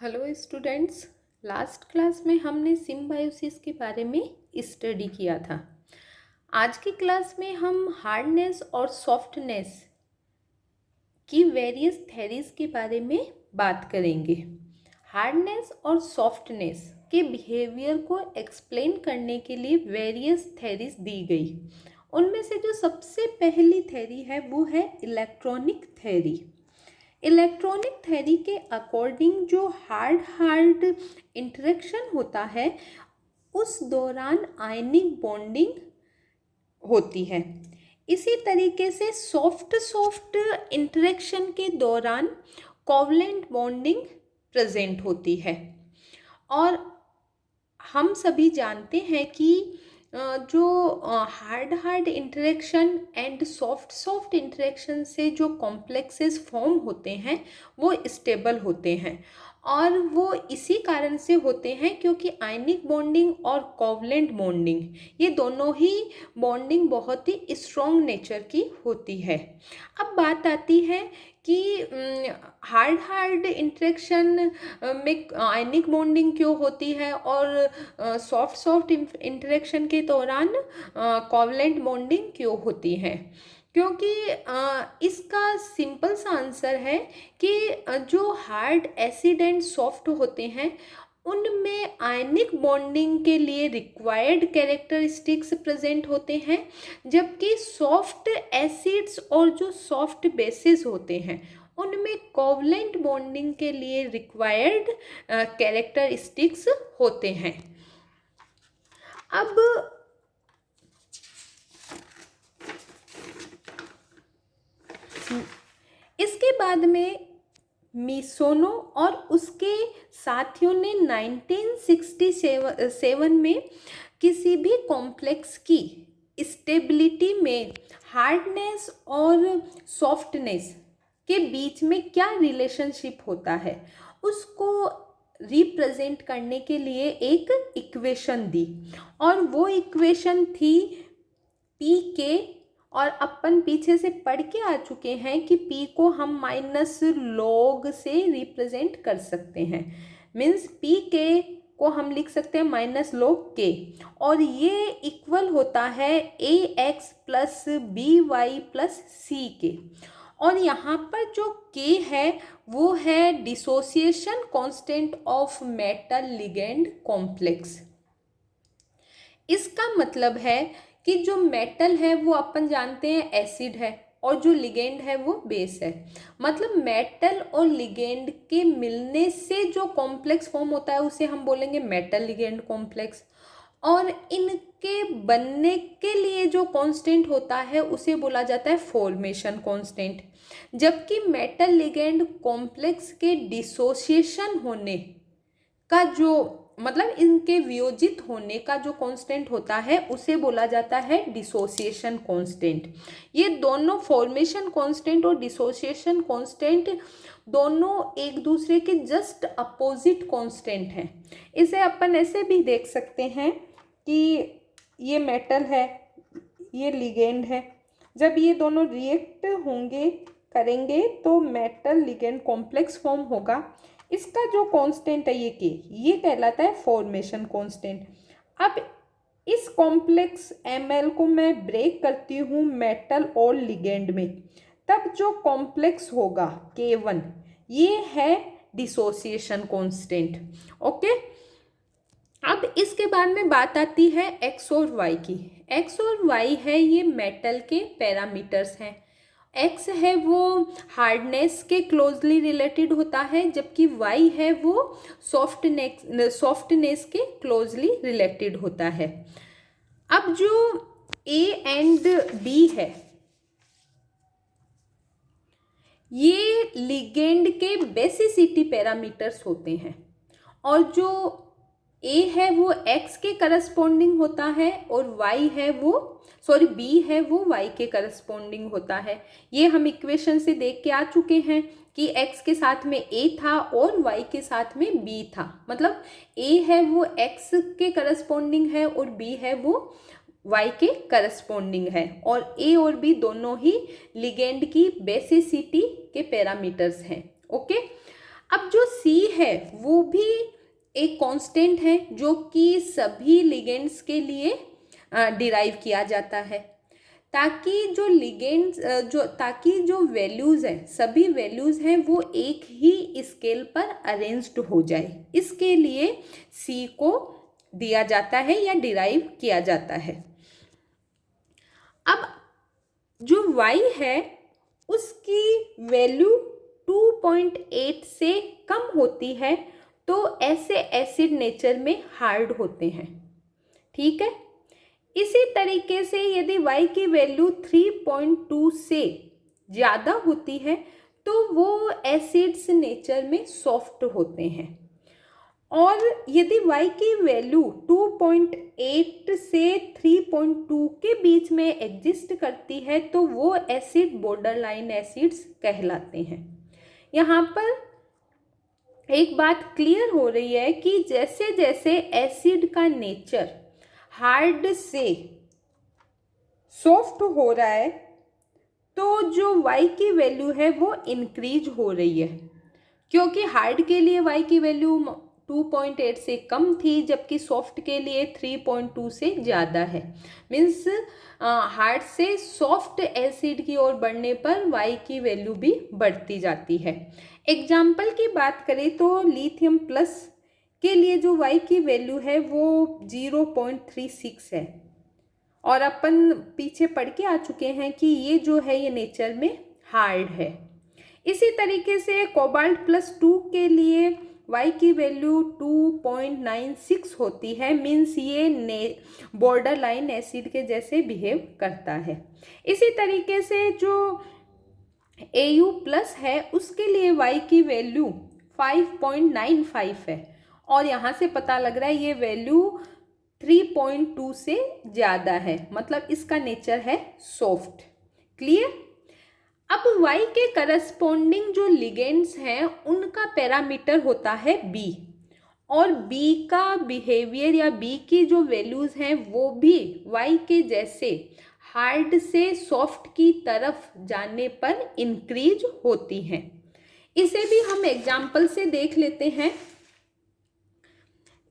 Hello students. Last class में हमने symbiosis के बारे में स्टडी किया था। आज की क्लास में हम हार्डनेस और सॉफ्टनेस की वेरियस थेरीज के बारे में बात करेंगे। हार्डनेस और सॉफ्टनेस के बिहेवियर को एक्सप्लेन करने के लिए वेरियस थेरीज दी गई। उनमें से जो सबसे पहली थेरी है वो है इलेक्ट्रॉनिक थेरी। इलेक्ट्रॉनिक थ्योरी के अकॉर्डिंग जो हार्ड इंटरेक्शन होता है उस दौरान आयनिक बॉन्डिंग होती है। इसी तरीके से सॉफ्ट इंटरेक्शन के दौरान कोवलेंट बॉन्डिंग प्रेजेंट होती है। और हम सभी जानते हैं कि जो hard interaction and soft interaction से जो कॉम्प्लेक्सेस फॉर्म होते हैं वो स्टेबल होते हैं, और वो इसी कारण से होते हैं क्योंकि आयनिक बॉन्डिंग और कोवलेंट बॉन्डिंग ये दोनों ही बॉन्डिंग बहुत ही स्ट्रॉन्ग नेचर की होती है। अब बात आती है कि हार्ड इंटरेक्शन में आयनिक बॉन्डिंग क्यों होती है और सॉफ्ट इंटरेक्शन के दौरान कोवलेंट बॉन्डिंग क्यों होती है। क्योंकि इसका सिंपल सा आंसर है कि जो हार्ड एसिड एंड सॉफ्ट होते हैं उनमें आयनिक बॉन्डिंग के लिए रिक्वायर्ड कैरेक्टरिस्टिक्स प्रेजेंट होते हैं, जबकि सॉफ्ट एसिड्स और जो सॉफ्ट बेसिस होते हैं उनमें कोवलेंट बॉन्डिंग के लिए रिक्वायर्ड कैरेक्टरिस्टिक्स होते हैं। अब इसके बाद में मिसोनो और उसके साथियों ने 1967 में किसी भी कॉम्प्लेक्स की स्टेबिलिटी में हार्डनेस और सॉफ्टनेस के बीच में क्या रिलेशनशिप होता है उसको रिप्रेजेंट करने के लिए एक इक्वेशन दी, और वो इक्वेशन थी पी के। और अपन पीछे से पढ़ के आ चुके हैं कि P को हम माइनस लॉग से रिप्रेजेंट कर सकते हैं। मीन्स P के को हम लिख सकते हैं माइनस लॉग के, और ये इक्वल होता है AX plus BY plus C के। और यहाँ पर जो K है वो है dissociation constant of metal ligand complex. इसका मतलब है कि जो मेटल है वो अपन जानते हैं एसिड है और जो लिगेंड है वो बेस है। मतलब मेटल और लिगेंड के मिलने से जो कॉम्प्लेक्स फॉर्म होता है उसे हम बोलेंगे मेटल लिगेंड कॉम्प्लेक्स, और इनके बनने के लिए जो कांस्टेंट होता है उसे बोला जाता है फॉर्मेशन कांस्टेंट। जबकि मेटल लिगेंड कॉम्प्लेक्स के डिसोसिएशन होने का जो मतलब इनके वियोजित होने का जो कांस्टेंट होता है उसे बोला जाता है डिसोसिएशन कांस्टेंट। ये दोनों फॉर्मेशन कांस्टेंट और डिसोसिएशन कांस्टेंट दोनों एक दूसरे के जस्ट अपोजिट कांस्टेंट हैं। इसे अपन ऐसे भी देख सकते हैं कि ये मेटल है, ये लिगेंड है। जब ये दोनों रिएक्ट होंगे करेंगे तो मेटल लिगेंड कॉम्प्लेक्स फॉर्म होगा। इसका जो कांस्टेंट है ये कहलाता है फॉर्मेशन कांस्टेंट। अब इस कॉम्प्लेक्स Ml को मैं ब्रेक करती हूँ मेटल और लिगेंड में, तब जो कॉम्प्लेक्स होगा K1 ये है डिसोसिएशन कांस्टेंट। ओके, अब इसके बाद में बात आती है X और Y की। X और Y है ये मेटल के पैरामीटर्स हैं। X है वो हार्डनेस के क्लोजली रिलेटेड होता है, जबकि Y है वो सॉफ्टनेस के क्लोजली रिलेटेड होता है। अब जो A एंड B है ये लिगेंड के बेसिसिटी पैरामीटर्स होते हैं, और जो A है वो X के करस्पॉन्डिंग होता है और Y है वो B है वो Y के करस्पॉन्डिंग होता है। ये हम इक्वेशन से देख के आ चुके हैं कि X के साथ में A था और Y के साथ में B था। मतलब A है वो X के करस्पॉन्डिंग है और B है वो Y के करस्पॉन्डिंग है, और A और B दोनों ही लिगेंड की बेसिसिटी के पैरामीटर्स हैं। ओके, अब जो सी है वो भी एक कांस्टेंट है जो कि सभी लिगेंड्स के लिए डिराइव किया जाता है, ताकि जो लिगेंड्स ताकि जो वैल्यूज़ है, सभी वैल्यूज़ हैं वो एक ही स्केल पर अरेंज्ड हो जाए, इसके लिए सी को दिया जाता है या डिराइव किया जाता है। अब जो y है उसकी वैल्यू 2.8 से कम होती है तो ऐसे एसिड नेचर में हार्ड होते हैं, ठीक है। इसी तरीके से यदि y की वैल्यू 3.2 से ज़्यादा होती है तो वो एसिड्स नेचर में सॉफ्ट होते हैं, और यदि y की वैल्यू 2.8 से 3.2 के बीच में एग्जिस्ट करती है तो वो एसिड बॉर्डरलाइन एसिड्स कहलाते हैं। यहाँ पर एक बात क्लियर हो रही है कि जैसे जैसे एसिड का नेचर हार्ड से सॉफ्ट हो रहा है तो जो y की वैल्यू है वो इंक्रीज हो रही है, क्योंकि हार्ड के लिए y की वैल्यू 2.8 से कम थी जबकि सॉफ्ट के लिए 3.2 से ज़्यादा है। मीन्स हार्ड से सॉफ्ट एसिड की ओर बढ़ने पर y की वैल्यू भी बढ़ती जाती है। एग्जाम्पल की बात करें तो लिथियम प्लस के लिए जो y की वैल्यू है वो 0.36 है, और अपन पीछे पढ़ के आ चुके हैं कि ये जो है ये नेचर में हार्ड है। इसी तरीके से कोबाल्ट प्लस 2 के लिए y की वैल्यू 2.96 होती है, मीन्स ये बॉर्डर लाइन एसिड के जैसे बिहेव करता है। इसी तरीके से जो Au प्लस है उसके लिए y की वैल्यू 5.95 है, और यहाँ से पता लग रहा है ये वैल्यू 3.2 से ज़्यादा है, मतलब इसका नेचर है सॉफ्ट। क्लियर। अब y के करस्पॉन्डिंग जो लिगेंड्स हैं उनका पैरामीटर होता है b, और b का बिहेवियर या b की जो वैल्यूज़ हैं वो भी y के जैसे हार्ड से सॉफ्ट की तरफ जाने पर इंक्रीज होती हैं। इसे भी हम एग्जाम्पल से देख लेते हैं।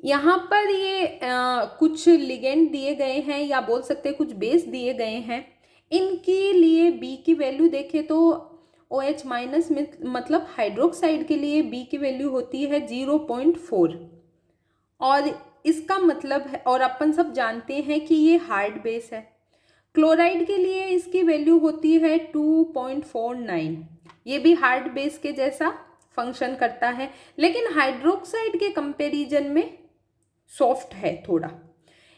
यहाँ पर ये कुछ लिगेंड दिए गए हैं या बोल सकते हैं कुछ बेस दिए गए हैं। इनके लिए b की वैल्यू देखें तो OH माइनस में मतलब हाइड्रोक्साइड के लिए b की वैल्यू होती है 0.4, और इसका मतलब है, और अपन सब जानते हैं कि ये हार्ड बेस है। क्लोराइड के लिए इसकी वैल्यू होती है 2.49, ये भी हार्ड बेस के जैसा फंक्शन करता है, लेकिन हाइड्रोक्साइड के कंपैरिजन में सॉफ्ट है थोड़ा।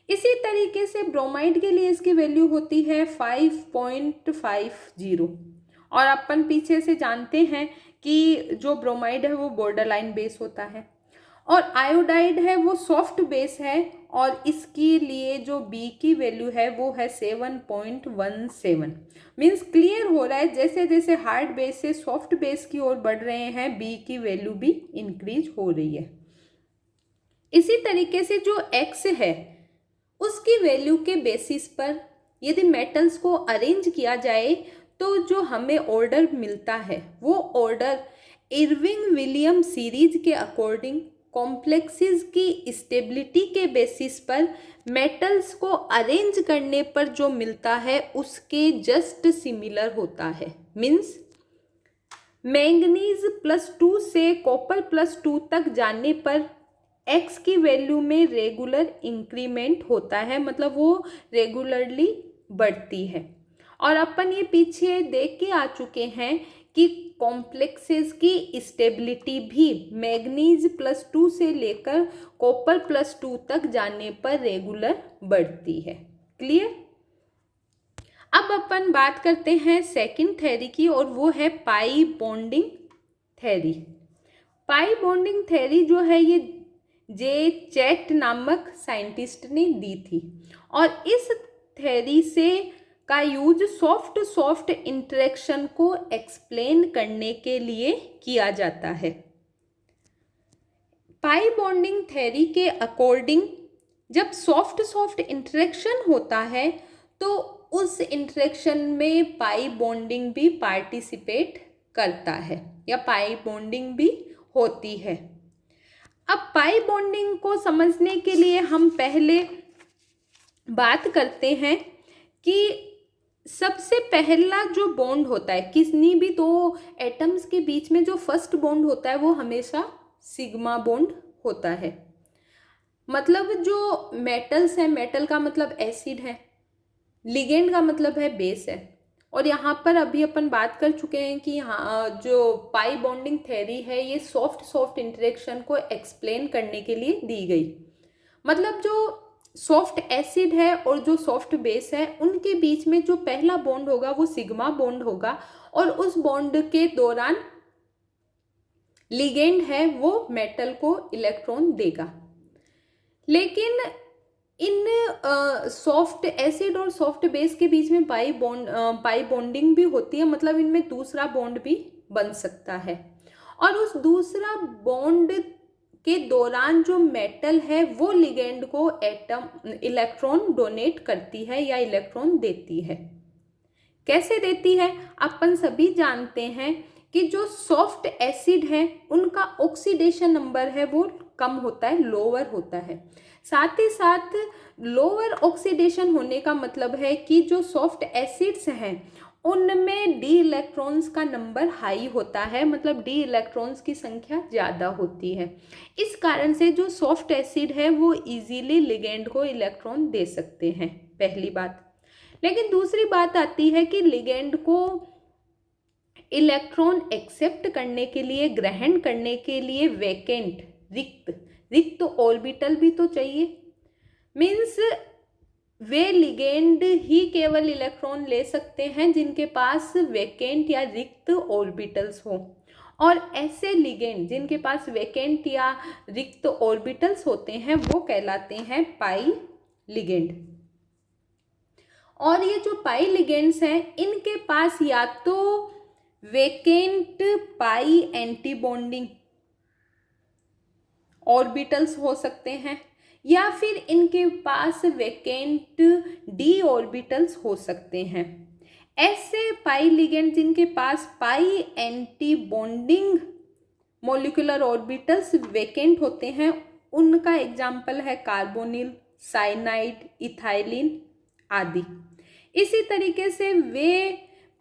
इसी तरीके से ब्रोमाइड के लिए इसकी वैल्यू होती है 5.50, और अपन पीछे से जानते हैं कि जो ब्रोमाइड है वो बॉर्डरलाइन बेस होता है, और आयोडाइड है वो सॉफ्ट बेस है, और इसके लिए जो B की वैल्यू है वो है 7.17। मीन्स क्लियर हो रहा है जैसे जैसे हार्ड बेस से सॉफ्ट बेस की ओर बढ़ रहे हैं B की वैल्यू भी इंक्रीज हो रही है। इसी तरीके से जो X है उसकी वैल्यू के बेसिस पर यदि मेटल्स को अरेंज किया जाए तो जो हमें ऑर्डर मिलता है वो ऑर्डर इरविंग विलियम सीरीज के अकॉर्डिंग कॉम्प्लेक्सेस की स्टेबिलिटी के बेसिस पर मेटल्स को अरेंज करने पर जो मिलता है उसके जस्ट सिमिलर होता है। मीन्स मैंगनीज +2 से कॉपर +2 तक जाने पर X की वैल्यू में रेगुलर इंक्रीमेंट होता है, मतलब वो रेगुलरली बढ़ती है। और अपन ये पीछे देख के आ चुके हैं कि कॉम्प्लेक्सेस की स्टेबिलिटी भी मैग्नीज +2 से लेकर कॉपर +2 तक जाने पर रेगुलर बढ़ती है। क्लियर। अब अपन बात करते हैं सेकंड थ्योरी की, और वो है pi bonding theory. Pi bonding theory जो है ये जे चैट नामक साइंटिस्ट ने दी थी, और इस थ्योरी से का यूज सॉफ्ट इंटरेक्शन को एक्सप्लेन करने के लिए किया जाता है। पाई बॉन्डिंग थ्योरी के अकॉर्डिंग जब सॉफ्ट इंटरेक्शन होता है तो उस इंटरेक्शन में पाई बॉन्डिंग भी पार्टिसिपेट करता है या पाई बॉन्डिंग भी होती है। अब पाई बॉन्डिंग को समझने के लिए हम पहले बात करते हैं कि सबसे पहला जो बॉन्ड होता है किसी भी दो एटम्स के बीच में, जो फर्स्ट बॉन्ड होता है वो हमेशा सिग्मा बॉन्ड होता है। मतलब जो मेटल्स है, मेटल का मतलब एसिड है, लिगेंड का मतलब है बेस है। और यहाँ पर अभी अपन बात कर चुके हैं कि हाँ, जो पाई बॉन्डिंग थ्योरी है ये सॉफ्ट इंटरेक्शन को एक्सप्लेन करने के लिए दी गई। मतलब जो सॉफ्ट एसिड है और जो सॉफ्ट बेस है उनके बीच में जो पहला बॉन्ड होगा वो सिग्मा बॉन्ड होगा, और उस बॉन्ड के दौरान लिगेंड है वो मेटल को इलेक्ट्रॉन देगा। लेकिन इन सॉफ्ट एसिड और सॉफ्ट बेस के बीच में पाई बॉन्डिंग भी होती है, मतलब इनमें दूसरा बॉन्ड भी बन सकता है। और उस दूसरा बॉन्ड के दौरान जो मेटल है वो लिगेंड को इलेक्ट्रॉन डोनेट करती है या इलेक्ट्रॉन देती है। कैसे देती है? अपन सभी जानते हैं कि जो सॉफ्ट एसिड है उनका ऑक्सीडेशन नंबर है वो कम होता है, लोअर होता है। साथ ही साथ लोअर ऑक्सीडेशन होने का मतलब है कि जो सॉफ्ट एसिड्स हैं उनमें डी इलेक्ट्रॉन्स का नंबर हाई होता है, मतलब डी इलेक्ट्रॉन्स की संख्या ज़्यादा होती है। इस कारण से जो सॉफ्ट एसिड है वो इजीली लिगेंड को इलेक्ट्रॉन दे सकते हैं, पहली बात। लेकिन दूसरी बात आती है कि लिगेंड को इलेक्ट्रॉन एक्सेप्ट करने के लिए, ग्रहण करने के लिए वैकेंट, रिक्त ऑर्बिटल भी तो चाहिए। मीन्स वे लिगेंड ही केवल इलेक्ट्रॉन ले सकते हैं जिनके पास वैकेंट या रिक्त ऑर्बिटल्स हो, और ऐसे लिगेंड जिनके पास वैकेंट या रिक्त ऑर्बिटल्स होते हैं वो कहलाते हैं पाई लिगेंड। और ये जो पाई लिगेंड्स हैं इनके पास या तो वैकेंट पाई एंटी बॉन्डिंग ऑर्बिटल्स हो सकते हैं, या फिर इनके पास वैकेंट डी ऑर्बिटल्स हो सकते हैं। ऐसे पाई लिगेंड जिनके पास pi anti bonding molecular orbitals vacant होते हैं उनका एग्जाम्पल है कार्बोनिल, साइनाइड, इथाइलिन आदि। इसी तरीके से वे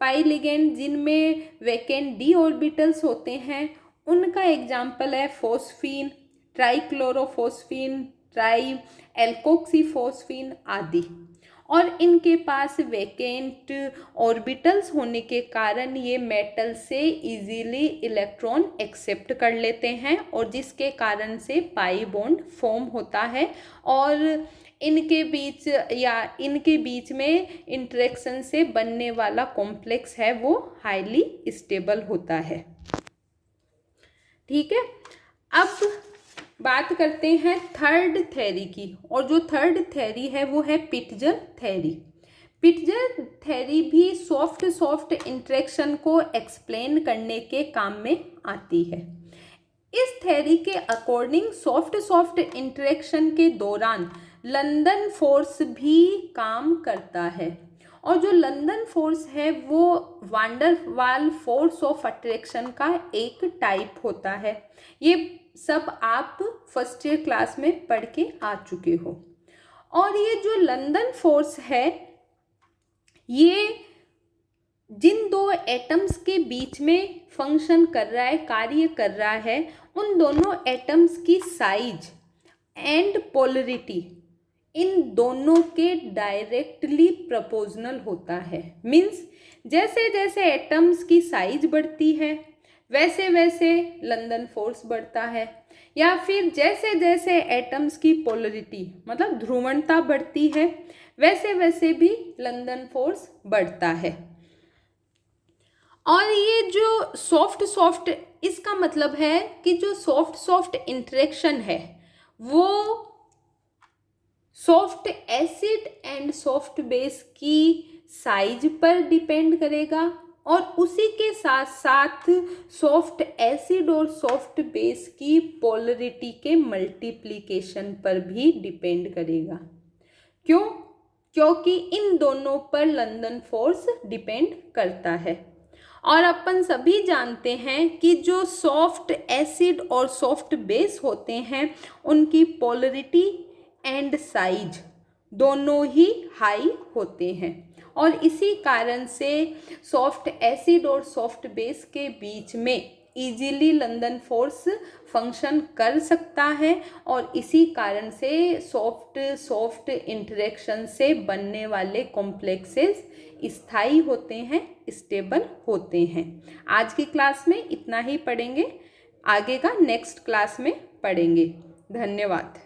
पाई लिगेंड जिनमें वैकेंट डी ऑर्बिटल्स होते हैं उनका एग्जाम्पल है फॉस्फीन, ट्राइक्लोरोफॉस्फीन, ट्राई एल्कोक्सीफॉस्फीन आदि। और इनके पास वैकेंट ऑर्बिटल्स होने के कारण ये मेटल से इजीली इलेक्ट्रॉन एक्सेप्ट कर लेते हैं, और जिसके कारण से पाई बॉन्ड फॉर्म होता है, और इनके बीच में इंटरेक्शन से बनने वाला कॉम्प्लेक्स है वो हाईली स्टेबल होता है। ठीक है, अब बात करते हैं थर्ड थ्योरी की, और जो थर्ड थ्योरी है वो है पिट्जर थ्योरी। पिट्जर थ्योरी भी सॉफ्ट इंटरेक्शन को एक्सप्लेन करने के काम में आती है। इस थ्योरी के अकॉर्डिंग सॉफ्ट इंटरेक्शन के दौरान लंदन फोर्स भी काम करता है, और जो लंदन फोर्स है वो वांडर वाल फोर्स ऑफ अट्रैक्शन का एक टाइप होता है। ये सब आप फर्स्ट ईयर क्लास में पढ़ के आ चुके हो। और ये जो लंदन फोर्स है ये जिन दो एटम्स के बीच में फंक्शन कर रहा है, कार्य कर रहा है, उन दोनों एटम्स की साइज एंड पोलरिटी इन दोनों के डायरेक्टली प्रोपोर्शनल होता है। मीन्स जैसे जैसे एटम्स की साइज बढ़ती है वैसे वैसे लंदन फोर्स बढ़ता है, या फिर जैसे जैसे एटम्स की पोलरिटी मतलब ध्रुवणता बढ़ती है वैसे वैसे भी लंदन फोर्स बढ़ता है। और ये जो सॉफ्ट इसका मतलब है कि जो सॉफ्ट इंटरेक्शन है वो soft acid and soft base की साइज पर डिपेंड करेगा, और उसी के साथ साथ सॉफ्ट एसिड और सॉफ्ट बेस की पोलरिटी के मल्टीप्लिकेशन पर भी डिपेंड करेगा। क्यों? क्योंकि इन दोनों पर लंदन फोर्स डिपेंड करता है। और अपन सभी जानते हैं कि जो सॉफ्ट एसिड और सॉफ्ट बेस होते हैं उनकी पोलरिटी एंड साइज दोनों ही हाई होते हैं, और इसी कारण से सॉफ्ट एसिड और सॉफ्ट बेस के बीच में इजीली लंदन फोर्स फंक्शन कर सकता है, और इसी कारण से सॉफ्ट सॉफ्ट इंटरेक्शन से बनने वाले कॉम्प्लेक्सेस स्थायी होते हैं, स्टेबल होते हैं। आज की क्लास में इतना ही पढ़ेंगे, आगे का नेक्स्ट क्लास में पढ़ेंगे। धन्यवाद।